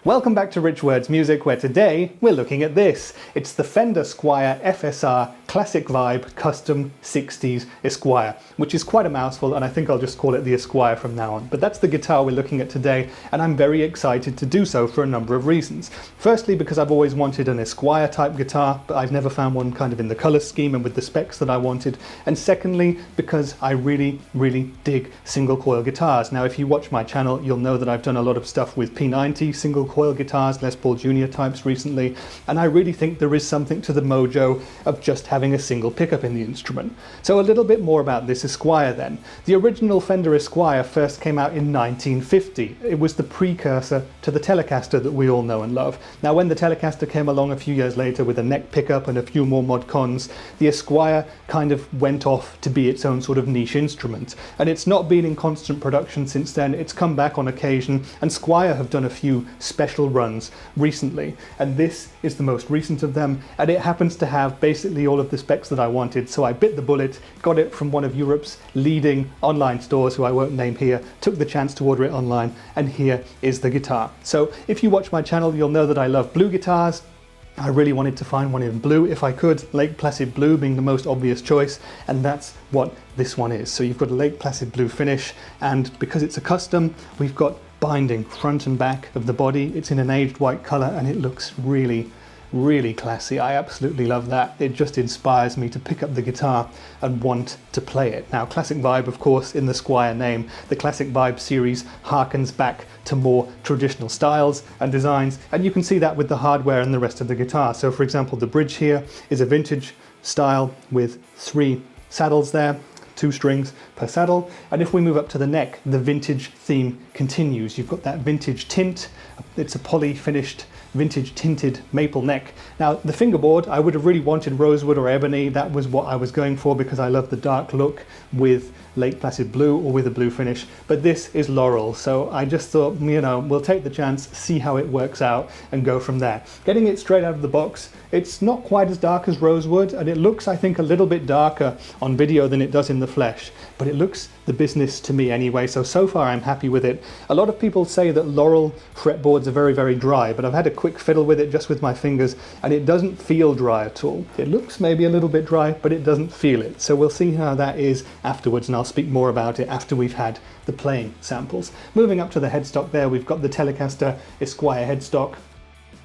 Welcome back to Rich Words Music, where today we're looking at this. It's the Fender Squier FSR Classic Vibe Custom 60s Esquire, which is quite a mouthful, and I think I'll just call it the Esquire from now on. But that's the guitar we're looking at today, and I'm very excited to do so for a number of reasons. Firstly, because I've always wanted an Esquire type guitar, but I've never found one kind of in the colour scheme and with the specs that I wanted. And secondly, because I really dig single coil guitars. Now, if you watch my channel, you'll know that I've done a lot of stuff with P90 single coil guitars, Les Paul Junior types recently, and I really think there is something to the mojo of just having a single pickup in the instrument. So a little bit more about this Esquire then. The original Fender Esquire first came out in 1950. It was the precursor to the Telecaster that we all know and love. Now, when the Telecaster came along a few years later with a neck pickup and a few more mod cons, the Esquire kind of went off to be its own sort of niche instrument. And it's not been in constant production since then. It's come back on occasion, and Squier have done a few special runs recently, and this is the most recent of them, and it happens to have basically all of the specs that I wanted, so I bit the bullet, got it from one of Europe's leading online stores, who I won't name here, took the chance to order it online, and here is the guitar. So if you watch my channel, you'll know that I love blue guitars. I really wanted to find one in blue if I could, Lake Placid Blue being the most obvious choice, and that's what this one is. So you've got a Lake Placid Blue finish, and because it's a custom, we've got binding front and back of the body. It's in an aged white color, and it looks really classy. I absolutely love that. It just inspires me to pick up the guitar and want to play it. Now, Classic Vibe, of course, in the Squier name, the Classic Vibe series harkens back to more traditional styles and designs, and you can see that with the hardware and the rest of the guitar. So for example, the bridge here is a vintage style with 3 saddles there, 2 strings per saddle, and if we move up to the neck, the vintage theme continues. You've got that vintage tint. It's a poly finished vintage tinted maple neck. Now, the fingerboard, I would have really wanted rosewood or ebony. That was what I was going for because I love the dark look with Lake Placid Blue or with a blue finish, but this is laurel, so I just thought, you know, we'll take the chance, see how it works out, and go from there. Getting it straight out of the box, it's not quite as dark as rosewood, and it looks, I think, a little bit darker on video than it does in the flesh, but it looks the business to me anyway, so far I'm happy with it. A lot of people say that laurel fretboards are very dry, but I've had a quick fiddle with it just with my fingers, and it doesn't feel dry at all. It looks maybe a little bit dry, but it doesn't feel it, so we'll see how that is afterwards, and I'll speak more about it after we've had the playing samples. Moving up to the headstock there, we've got the Telecaster Esquire headstock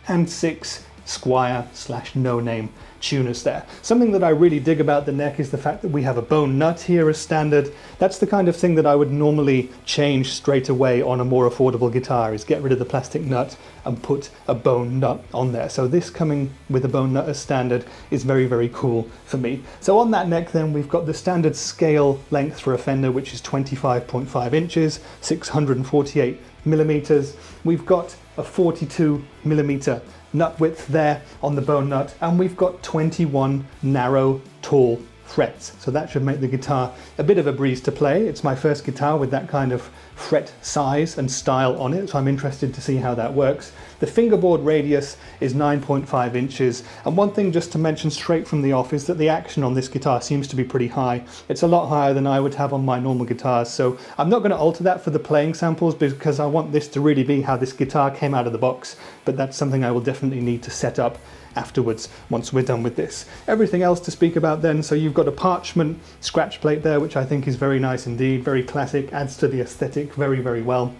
and 6 Squier/no-name tuners there. Something that I really dig about the neck is the fact that we have a bone nut here as standard. That's the kind of thing that I would normally change straight away on a more affordable guitar, is get rid of the plastic nut and put a bone nut on there. So this coming with a bone nut as standard is very cool for me. So on that neck then, we've got the standard scale length for a Fender, which is 25.5 inches, 648 millimeters. We've got a 42 millimeter nut width there on the bone nut, and we've got 21 narrow tall frets, so that should make the guitar a bit of a breeze to play. It's my first guitar with that kind of fret size and style on it, so I'm interested to see how that works. The fingerboard radius is 9.5 inches, and one thing just to mention straight from the off is that the action on this guitar seems to be pretty high. It's a lot higher than I would have on my normal guitars, so I'm not going to alter that for the playing samples because I want this to really be how this guitar came out of the box, but that's something I will definitely need to set up afterwards once we're done with this. Everything else to speak about then, so you've got a parchment scratch plate there, which I think is very nice indeed, very classic, adds to the aesthetic very well.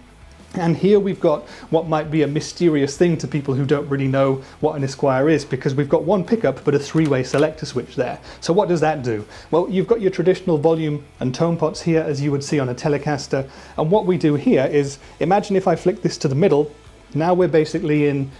And here we've got what might be a mysterious thing to people who don't really know what an Esquire is, because we've got one pickup but a 3-way selector switch there. So what does that do? Well, you've got your traditional volume and tone pots here, as you would see on a Telecaster, and what we do here is, imagine if I flick this to the middle, now we're basically in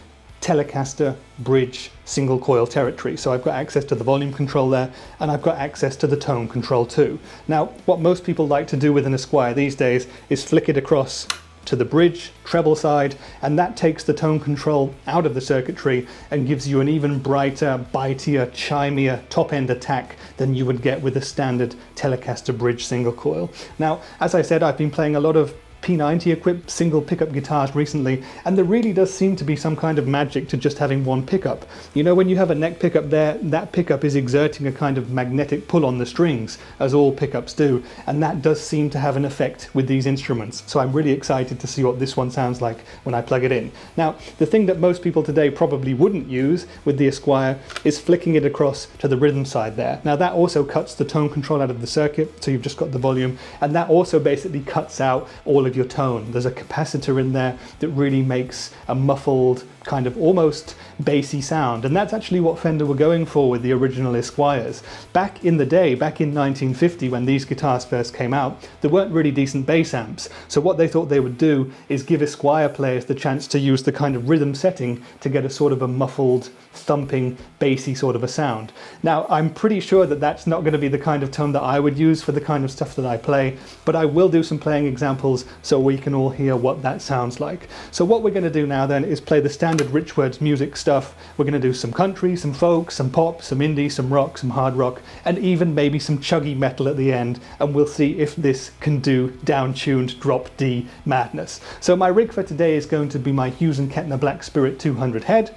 Telecaster bridge single coil territory. So I've got access to the volume control there, and I've got access to the tone control too. Now, what most people like to do with an Esquire these days is flick it across to the bridge treble side, and that takes the tone control out of the circuitry and gives you an even brighter, bitier, chimier top end attack than you would get with a standard Telecaster bridge single coil. Now, as I said, I've been playing a lot of P90 equipped single pickup guitars recently, and there really does seem to be some kind of magic to just having one pickup. You know, when you have a neck pickup there, that pickup is exerting a kind of magnetic pull on the strings, as all pickups do, and that does seem to have an effect with these instruments. So I'm really excited to see what this one sounds like when I plug it in. Now, the thing that most people today probably wouldn't use with the Esquire is flicking it across to the rhythm side there. Now, that also cuts the tone control out of the circuit, so you've just got the volume, and that also basically cuts out all of your tone. There's a capacitor in there that really makes a muffled, kind of almost bassy sound, and that's actually what Fender were going for with the original Esquires. Back in the day, back in 1950, when these guitars first came out, there weren't really decent bass amps, so what they thought they would do is give Esquire players the chance to use the kind of rhythm setting to get a sort of a muffled, thumping, bassy sort of a sound. Now, I'm pretty sure that that's not going to be the kind of tone that I would use for the kind of stuff that I play, but I will do some playing examples so we can all hear what that sounds like. So what we're going to do now then is play the standard Rich Words music stuff. We're going to do some country, some folk, some pop, some indie, some rock, some hard rock, and even maybe some chuggy metal at the end, and we'll see if this can do down-tuned drop D madness. So my rig for today is going to be my Hughes & Kettner Black Spirit 200 head.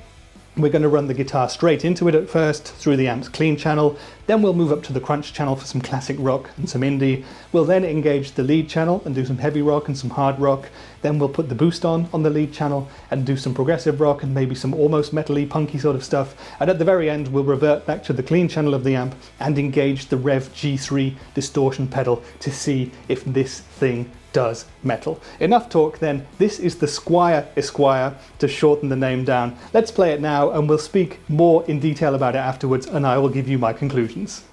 We're going to run the guitar straight into it at first, through the amp's clean channel, then we'll move up to the crunch channel for some classic rock and some indie. We'll then engage the lead channel and do some heavy rock and some hard rock. Then we'll put the boost on the lead channel and do some progressive rock and maybe some almost metal-y, punky sort of stuff. And at the very end, we'll revert back to the clean channel of the amp and engage the Rev G3 distortion pedal to see if this thing does metal. Enough talk then. This is the Squier Esquire, to shorten the name down. Let's play it now and we'll speak more in detail about it afterwards, and I will give you my conclusions.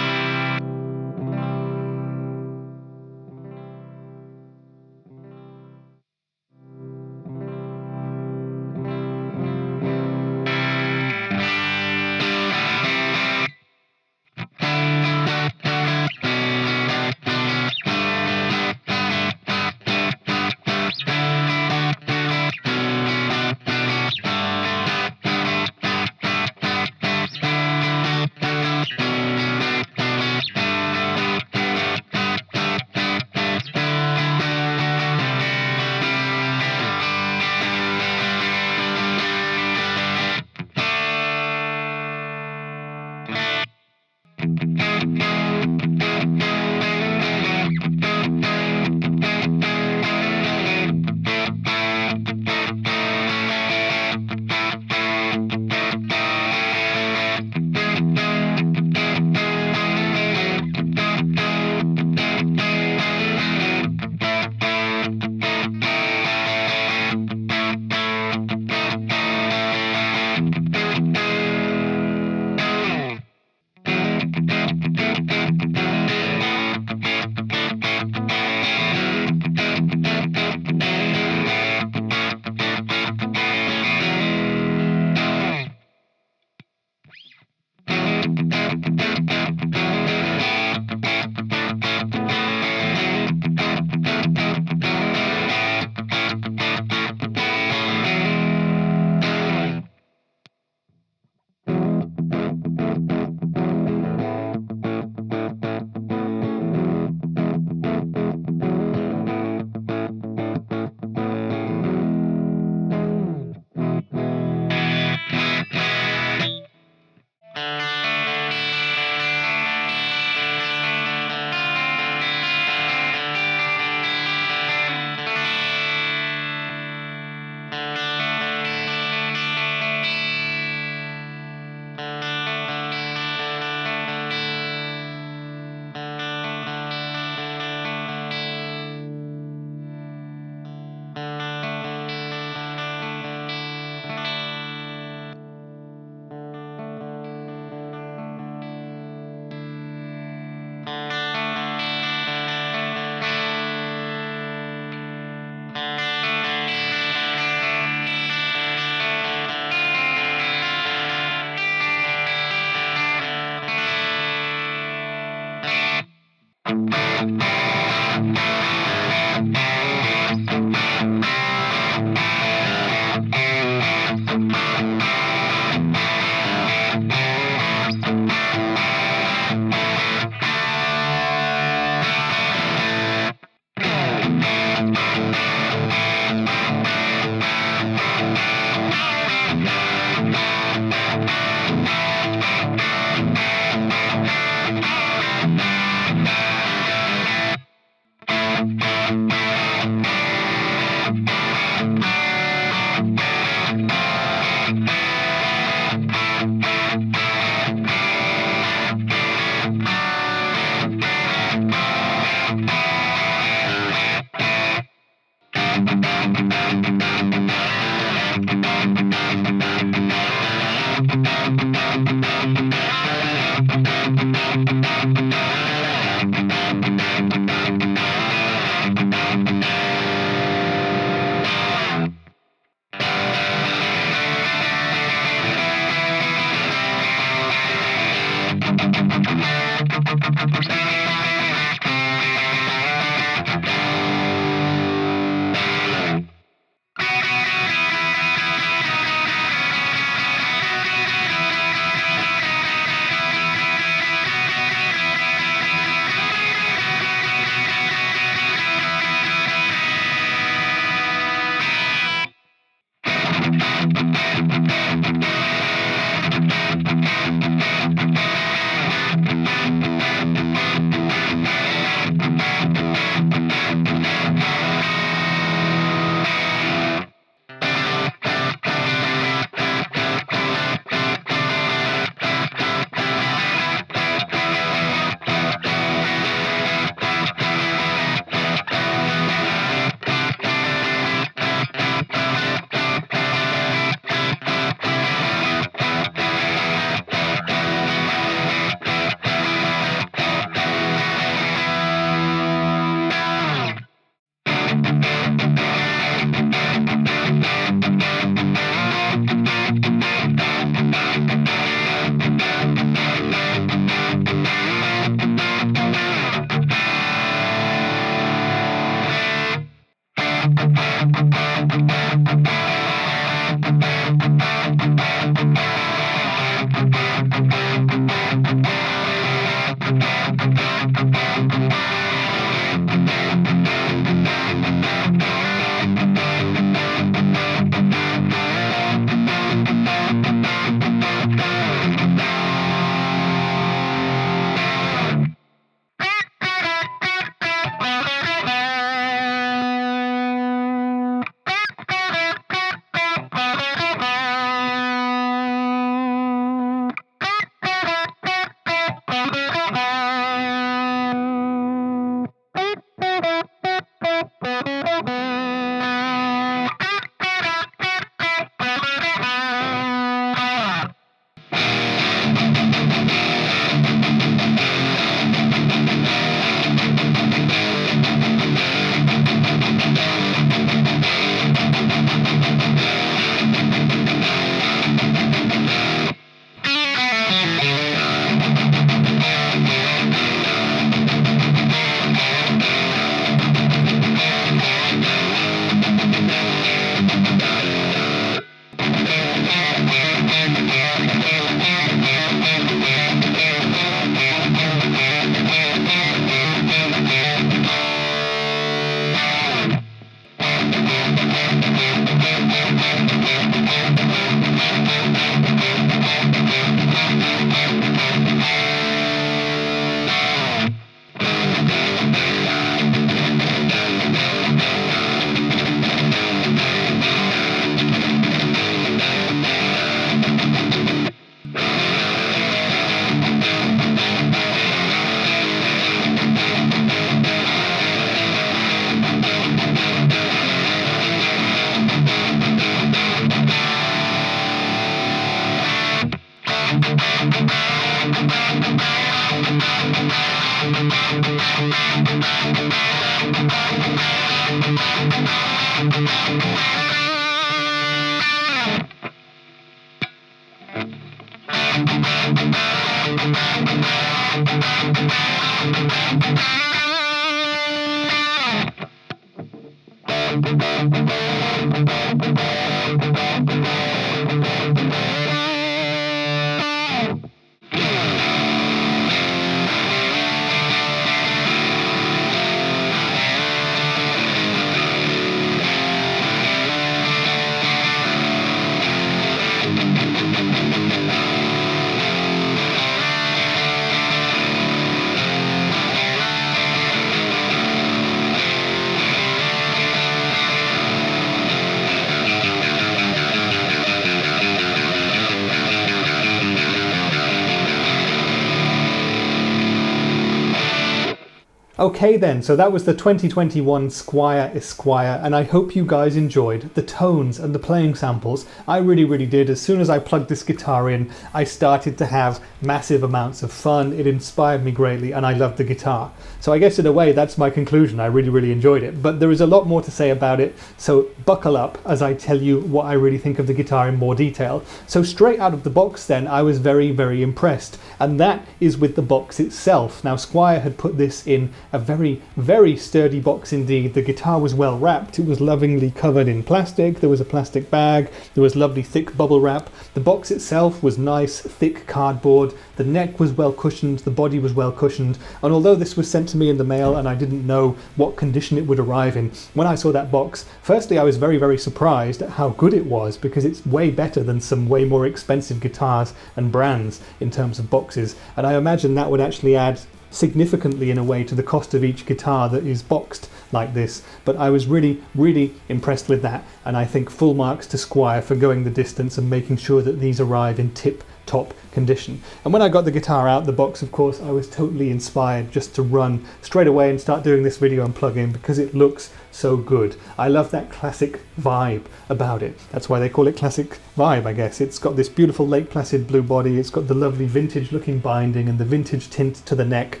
Okay then, so that was the 2021 Squier Esquire, and I hope you guys enjoyed the tones and the playing samples. I really did. As soon as I plugged this guitar in, I started to have massive amounts of fun. It inspired me greatly, and I loved the guitar. So I guess in a way that's my conclusion. I really enjoyed it, but there is a lot more to say about it, so buckle up as I tell you what I really think of the guitar in more detail. So straight out of the box then, I was very impressed, and that is with the box itself. Now Squier had put this in a very sturdy box indeed. The guitar was well wrapped. It was lovingly covered in plastic. There was a plastic bag. There was lovely thick bubble wrap. The box itself was nice thick cardboard. The neck was well cushioned. The body was well cushioned. And although this was sent to me in the mail and I didn't know what condition it would arrive in, when I saw that box, firstly I was very surprised at how good it was, because it's way better than some way more expensive guitars and brands in terms of boxes. And I imagine that would actually add significantly in a way to the cost of each guitar that is boxed like this. But I was really impressed with that, and I think full marks to Squier for going the distance and making sure that these arrive in tip-top condition. And when I got the guitar out the box, of course, I was totally inspired just to run straight away and start doing this video and plug in, because it looks so good. I love that classic vibe about it. That's why they call it classic vibe, I guess. It's got this beautiful Lake Placid blue body. It's got the lovely vintage looking binding and the vintage tint to the neck.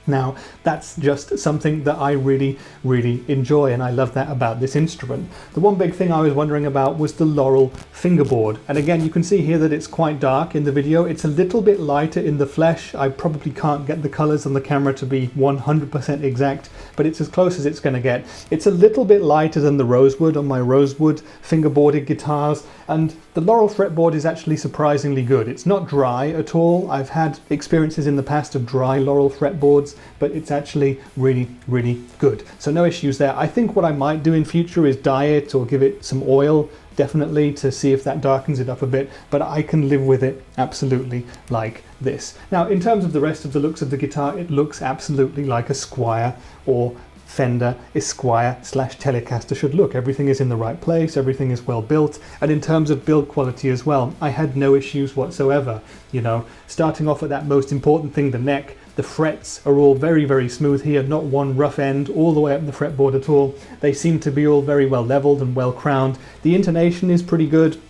Now, that's just something that I really enjoy, and I love that about this instrument. The one big thing I was wondering about was the laurel fingerboard. And again, you can see here that it's quite dark in the video. It's a little bit lighter in the flesh. I probably can't get the colors on the camera to be 100% exact, but it's as close as it's going to get. It's a little bit lighter than the rosewood on my rosewood fingerboarded guitars, and the laurel fretboard is actually surprisingly good. It's not dry at all. I've had experiences in the past of dry laurel fretboards, but it's actually really good. So no issues there. I think what I might do in future is dye it or give it some oil, definitely, to see if that darkens it up a bit, but I can live with it absolutely like this. Now, in terms of the rest of the looks of the guitar, it looks absolutely like a Squier or Fender Esquire / Telecaster should look. Everything is in the right place, everything is well built, and in terms of build quality as well, I had no issues whatsoever. You know, starting off at that most important thing, the neck, the frets are all very smooth here, not one rough end all the way up the fretboard at all. They seem to be all very well leveled and well crowned. The intonation is pretty good.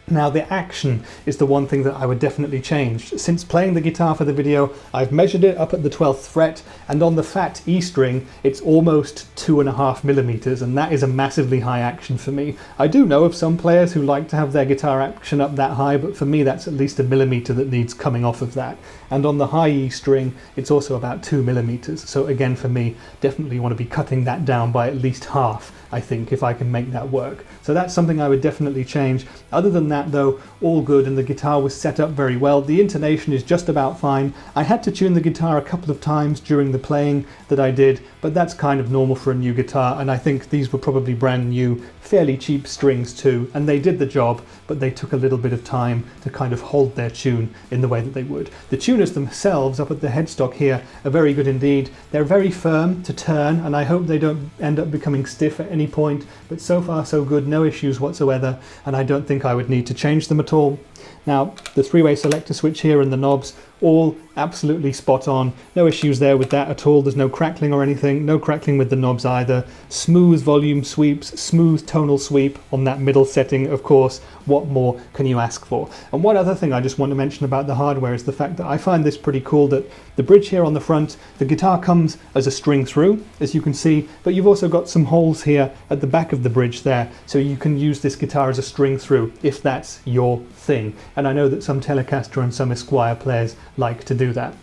Now, the action is the one thing that I would definitely change. Since playing the guitar for the video, I've measured it up at the 12th fret, and on the fat E string, it's almost 2.5 millimeters, and that is a massively high action for me. I do know of some players who like to have their guitar action up that high, but for me that's at least a millimeter that needs coming off of that. And on the high E string, it's also about 2 millimeters. So again, for me, definitely want to be cutting that down by at least half, I think, if I can make that work. So that's something I would definitely change. Other than that though, all good, and the guitar was set up very well. The intonation is just about fine. I had to tune the guitar a couple of times during the playing that I did, but that's kind of normal for a new guitar, and I think these were probably brand new, fairly cheap strings too, and they did the job, but they took a little bit of time to kind of hold their tune in the way that they would. The tuners themselves up at the headstock here are very good indeed. They're very firm to turn, and I hope they don't end up becoming stiff at any point, but so far so good, no issues whatsoever, and I don't think I would need to change them at all. Now, the three-way selector switch here and the knobs, all absolutely spot on. No issues there with that at all. There's no crackling or anything. No crackling with the knobs either. Smooth volume sweeps, smooth tonal sweep on that middle setting, of course. What more can you ask for? And one other thing I just want to mention about the hardware is the fact that I find this pretty cool, that the bridge here on the front, the guitar comes as a string through, as you can see, but you've also got some holes here at the back of the bridge there, so you can use this guitar as a string through if that's your thing. And I know that some Telecaster and some Esquire players like to do that.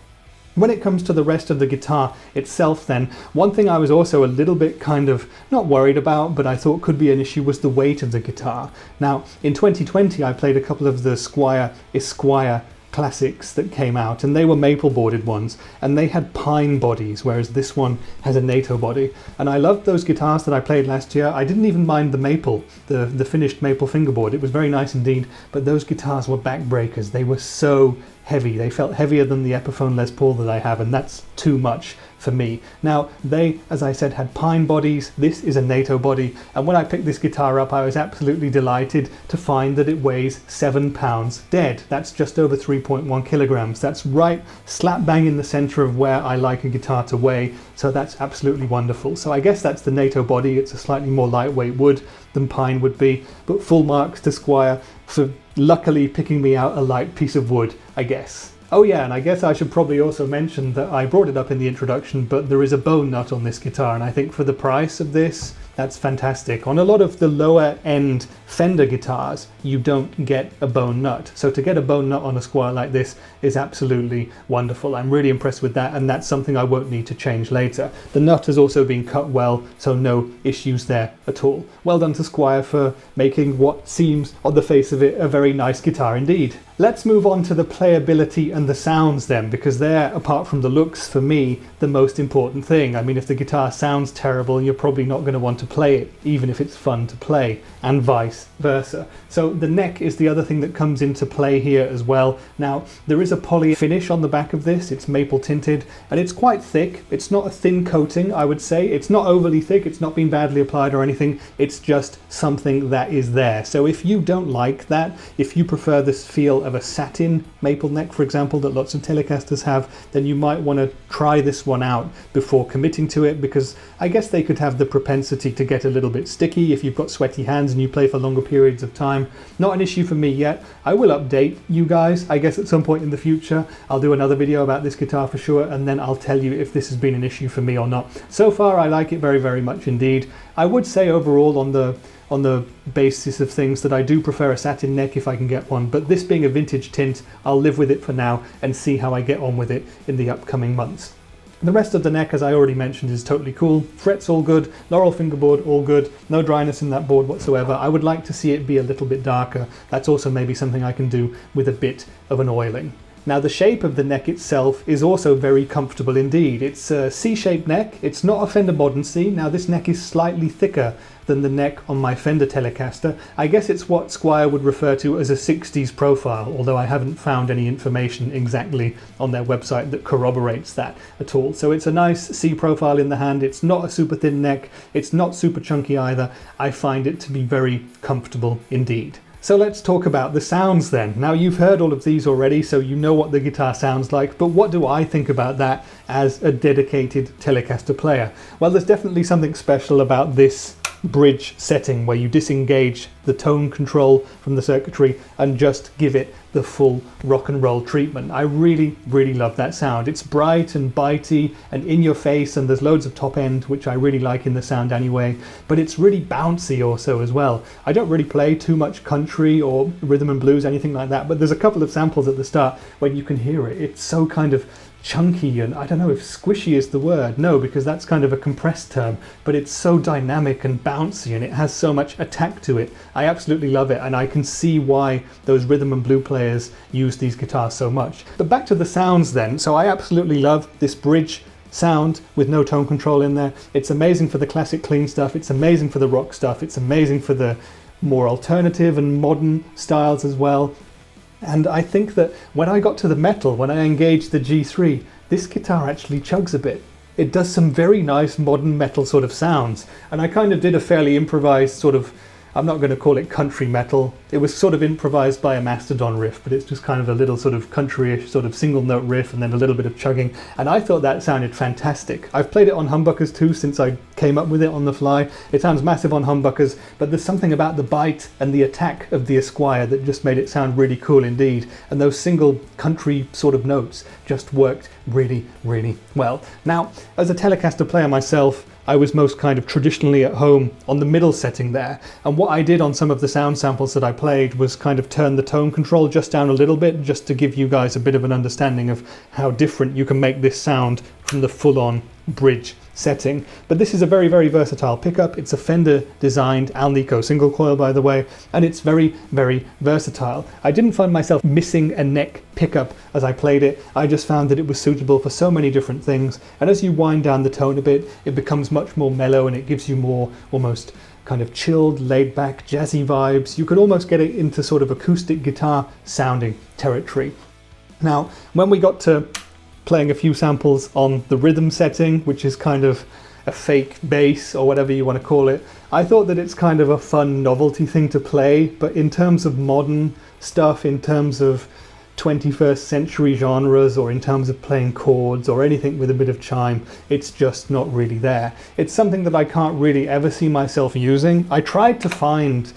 When it comes to the rest of the guitar itself then, one thing I was also a little bit kind of not worried about, but I thought could be an issue, was the weight of the guitar. Now, in 2020 I played a couple of the Squier Esquire classics that came out, and they were maple boarded ones, and they had pine bodies, whereas this one has a nato body. And I loved those guitars that I played last year. I didn't even mind the maple, the finished maple fingerboard. It was very nice indeed, but those guitars were backbreakers. They were so heavy. They felt heavier than the Epiphone Les Paul that I have, and that's too much for me. Now, they, as I said, had pine bodies. This is a NATO body, and when I picked this guitar up, I was absolutely delighted to find that it weighs 7 pounds dead. That's just over 3.1 kilograms. That's right slap bang in the center of where I like a guitar to weigh, so that's absolutely wonderful. So I guess that's the NATO body. It's a slightly more lightweight wood than pine would be, but full marks to Squier for luckily picking me out a light piece of wood, I guess. Oh yeah, and I guess I should probably also mention that I brought it up in the introduction, but there is a bone nut on this guitar, and I think for the price of this, that's fantastic. On a lot of the lower end Fender guitars, you don't get a bone nut. So to get a bone nut on a Squier like this is absolutely wonderful. I'm really impressed with that, and that's something I won't need to change later. The nut has also been cut well, so no issues there at all. Well done to Squier for making what seems, on the face of it, a very nice guitar indeed. Let's move on to the playability and the sounds then, because they're, apart from the looks, for me, the most important thing. I mean, if the guitar sounds terrible, you're probably not going to want to play it, even if it's fun to play, and vice versa. So the neck is the other thing that comes into play here as well. Now, there is a poly finish on the back of this. It's maple tinted, and it's quite thick. It's not a thin coating, I would say. It's not overly thick. It's not been badly applied or anything. It's just something that is there. So if you don't like that, if you prefer this feel of a satin maple neck, for example, that lots of Telecasters have, then you might want to try this one out before committing to it, because I guess they could have the propensity to get a little bit sticky if you've got sweaty hands and you play for longer periods of time. Not an issue for me yet. I will update you guys, I guess, at some point in the future. I'll do another video about this guitar for sure, and then I'll tell you if this has been an issue for me or not. So far, I like it very, very much indeed. I would say overall on the basis of things that I do prefer a satin neck if I can get one, but this being a vintage tint, I'll live with it for now and see how I get on with it in the upcoming months. The rest of the neck, as I already mentioned, is totally cool. Frets all good, laurel fingerboard all good, no dryness in that board whatsoever. I would like to see it be a little bit darker. That's also maybe something I can do with a bit of an oiling. Now the shape of the neck itself is also very comfortable indeed. It's a C-shaped neck. It's not a Fender Modern C. Now this neck is slightly thicker than the neck on my Fender Telecaster. I guess it's what Squier would refer to as a 60s profile, although I haven't found any information exactly on their website that corroborates that at all. So it's a nice C profile in the hand. It's not a super thin neck. It's not super chunky either. I find it to be very comfortable indeed. So let's talk about the sounds then. Now you've heard all of these already, so you know what the guitar sounds like, but what do I think about that as a dedicated Telecaster player? Well, there's definitely something special about this bridge setting where you disengage the tone control from the circuitry and just give it the full rock and roll treatment. I really, really love that sound. It's bright and bitey and in your face, and there's loads of top end, which I really like in the sound anyway, but it's really bouncy also as well. I don't really play too much country or rhythm and blues, anything like that, but there's a couple of samples at the start when you can hear it. It's so kind of chunky, and I don't know if squishy is the word, no, because that's kind of a compressed term, but it's so dynamic and bouncy, and it has so much attack to it. I absolutely love it, and I can see why those rhythm and blue players use these guitars so much. But back to the sounds then. So I absolutely love this bridge sound with no tone control in there. It's amazing for the classic clean stuff, it's amazing for the rock stuff, it's amazing for the more alternative and modern styles as well. And I think that when I got to the metal, when I engaged the G3, this guitar actually chugs a bit. It does some very nice modern metal sort of sounds. And I kind of did a fairly improvised sort of, I'm not going to call it country metal. It was sort of improvised by a Mastodon riff, but it's just kind of a little sort of country-ish sort of single note riff and then a little bit of chugging. And I thought that sounded fantastic. I've played it on humbuckers too since I came up with it on the fly. It sounds massive on humbuckers, but there's something about the bite and the attack of the Esquire that just made it sound really cool indeed. And those single country sort of notes just worked really, really well. Now, as a Telecaster player myself, I was most kind of traditionally at home on the middle setting there, and what I did on some of the sound samples that I played was kind of turn the tone control just down a little bit, just to give you guys a bit of an understanding of how different you can make this sound from the full-on bridge setting. But this is a very, very versatile pickup. It's a Fender-designed alnico single coil, by the way, and it's very, very versatile. I didn't find myself missing a neck pickup as I played it. I just found that it was suitable for so many different things, and as you wind down the tone a bit, it becomes much more mellow and it gives you more almost kind of chilled, laid-back, jazzy vibes. You could almost get it into sort of acoustic guitar sounding territory. Now, when we got to playing a few samples on the rhythm setting, which is kind of a fake bass or whatever you want to call it. I thought that it's kind of a fun novelty thing to play, but in terms of modern stuff, in terms of 21st century genres, or in terms of playing chords or anything with a bit of chime, it's just not really there. It's something that I can't really ever see myself using. I tried to find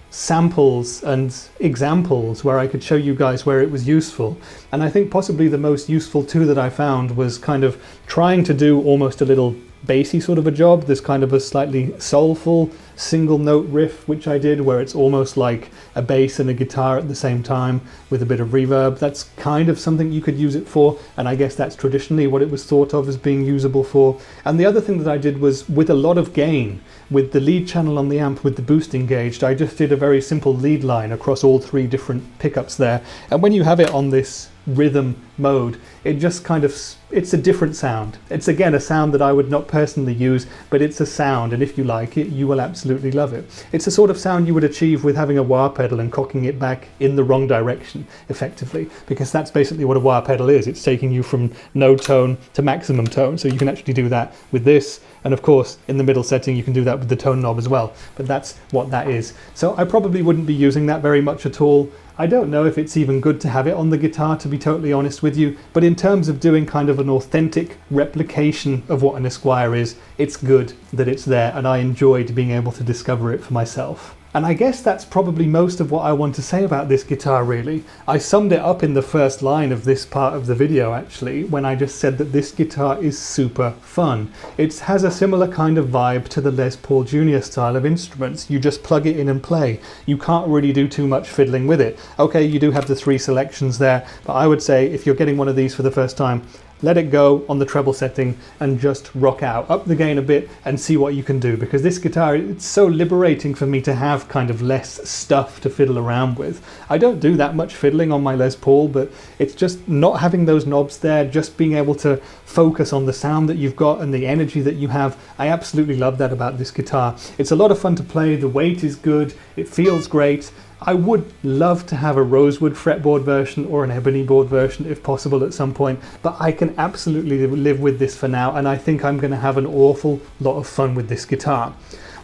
samples and examples where I could show you guys where it was useful, and I think possibly the most useful two that I found was kind of trying to do almost a little bassy sort of a job. There's kind of a slightly soulful single note riff which I did, where it's almost like a bass and a guitar at the same time with a bit of reverb. That's kind of something you could use it for, and I guess that's traditionally what it was thought of as being usable for. And the other thing that I did was, with a lot of gain, with the lead channel on the amp with the boost engaged, I just did a very simple lead line across all three different pickups there. And when you have it on this rhythm mode, it just kind of, it's a different sound. It's again a sound that I would not personally use, but it's a sound, and if you like it, you will absolutely love it. It's a sort of sound you would achieve with having a wah pedal and cocking it back in the wrong direction, effectively, because that's basically what a wah pedal is. It's taking you from no tone to maximum tone, so you can actually do that with this, and of course in the middle setting you can do that with the tone knob as well, but that's what that is. So I probably wouldn't be using that very much at all. I don't know if it's even good to have it on the guitar, to be totally honest with you, but in terms of doing kind of an authentic replication of what an Esquire is, it's good that it's there, and I enjoyed being able to discover it for myself. And I guess that's probably most of what I want to say about this guitar, really. I summed it up in the first line of this part of the video, actually, when I just said that this guitar is super fun. It has a similar kind of vibe to the Les Paul Jr. style of instruments. You just plug it in and play. You can't really do too much fiddling with it. Okay, you do have the three selections there, but I would say if you're getting one of these for the first time, let it go on the treble setting and just rock out. Up the gain a bit and see what you can do, because this guitar, it's so liberating for me to have kind of less stuff to fiddle around with. I don't do that much fiddling on my Les Paul, but it's just not having those knobs there, just being able to focus on the sound that you've got and the energy that you have. I absolutely love that about this guitar. It's a lot of fun to play, the weight is good, it feels great. I would love to have a rosewood fretboard version or an ebony board version if possible at some point, but I can absolutely live with this for now, and I think I'm going to have an awful lot of fun with this guitar.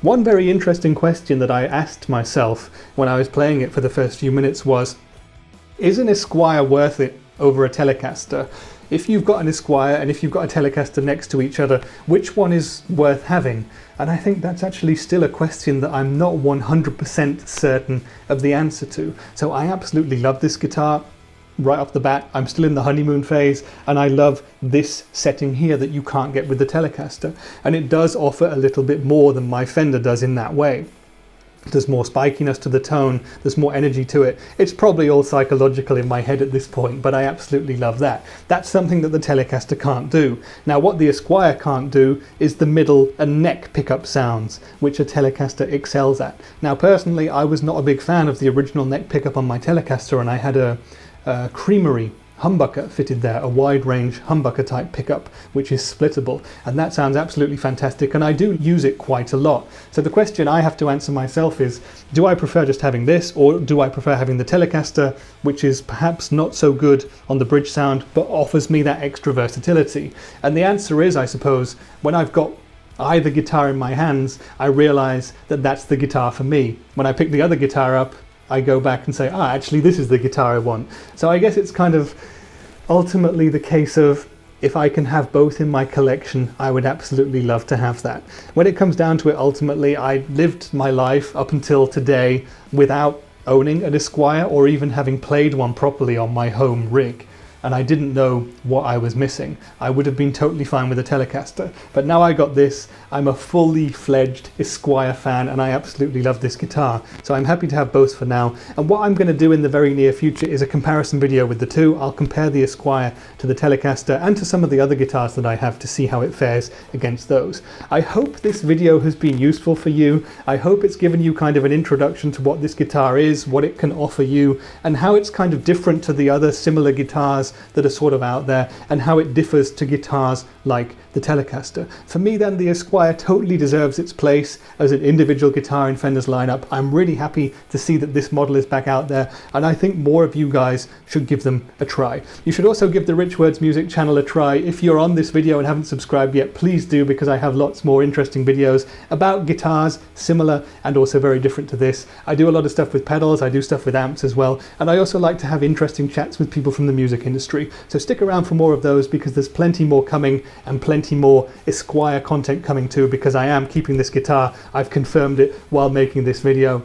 One very interesting question that I asked myself when I was playing it for the first few minutes was, is an Esquire worth it over a Telecaster? If you've got an Esquire and if you've got a Telecaster next to each other, which one is worth having? And I think that's actually still a question that I'm not 100% certain of the answer to. So I absolutely love this guitar right off the bat. I'm still in the honeymoon phase, and I love this setting here that you can't get with the Telecaster. And it does offer a little bit more than my Fender does in that way. There's more spikiness to the tone, there's more energy to it. It's probably all psychological in my head at this point, but I absolutely love that. That's something that the Telecaster can't do. Now what the Esquire can't do is the middle and neck pickup sounds, which a Telecaster excels at. Now personally, I was not a big fan of the original neck pickup on my Telecaster, and I had a creamery humbucker fitted there, a wide range humbucker type pickup which is splittable, and that sounds absolutely fantastic, and I do use it quite a lot. So the question I have to answer myself is, do I prefer just having this, or do I prefer having the Telecaster, which is perhaps not so good on the bridge sound but offers me that extra versatility? And the answer is, I suppose, when I've got either guitar in my hands, I realise that that's the guitar for me. When I pick the other guitar up, I go back and say, actually this is the guitar I want. So I guess it's kind of ultimately the case of, if I can have both in my collection, I would absolutely love to have that. When it comes down to it, ultimately, I lived my life up until today without owning an Esquire or even having played one properly on my home rig. And I didn't know what I was missing. I would have been totally fine with a Telecaster. But now I got this, I'm a fully fledged Esquire fan, and I absolutely love this guitar. So I'm happy to have both for now. And what I'm going to do in the very near future is a comparison video with the two. I'll compare the Esquire to the Telecaster and to some of the other guitars that I have to see how it fares against those. I hope this video has been useful for you. I hope it's given you kind of an introduction to what this guitar is, what it can offer you, and how it's kind of different to the other similar guitars guitars that are sort of out there and how it differs to guitars like the Telecaster. For me then, the Esquire totally deserves its place as an individual guitar in Fender's lineup. I'm really happy to see that this model is back out there, and I think more of you guys should give them a try. You should also give the Rich Words Music channel a try. If you're on this video and haven't subscribed yet, please do, because I have lots more interesting videos about guitars, similar and also very different to this. I do a lot of stuff with pedals, I do stuff with amps as well, and I also like to have interesting chats with people from the music industry. So stick around for more of those, because there's plenty more coming and plenty more Esquire content coming too, because I am keeping this guitar. I've confirmed it while making this video.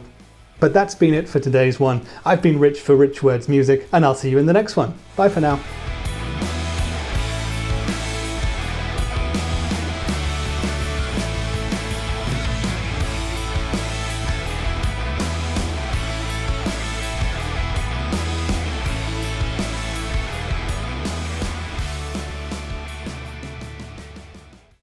But that's been it for today's one. I've been Rich for Rich Words Music, and I'll see you in the next one. Bye for now.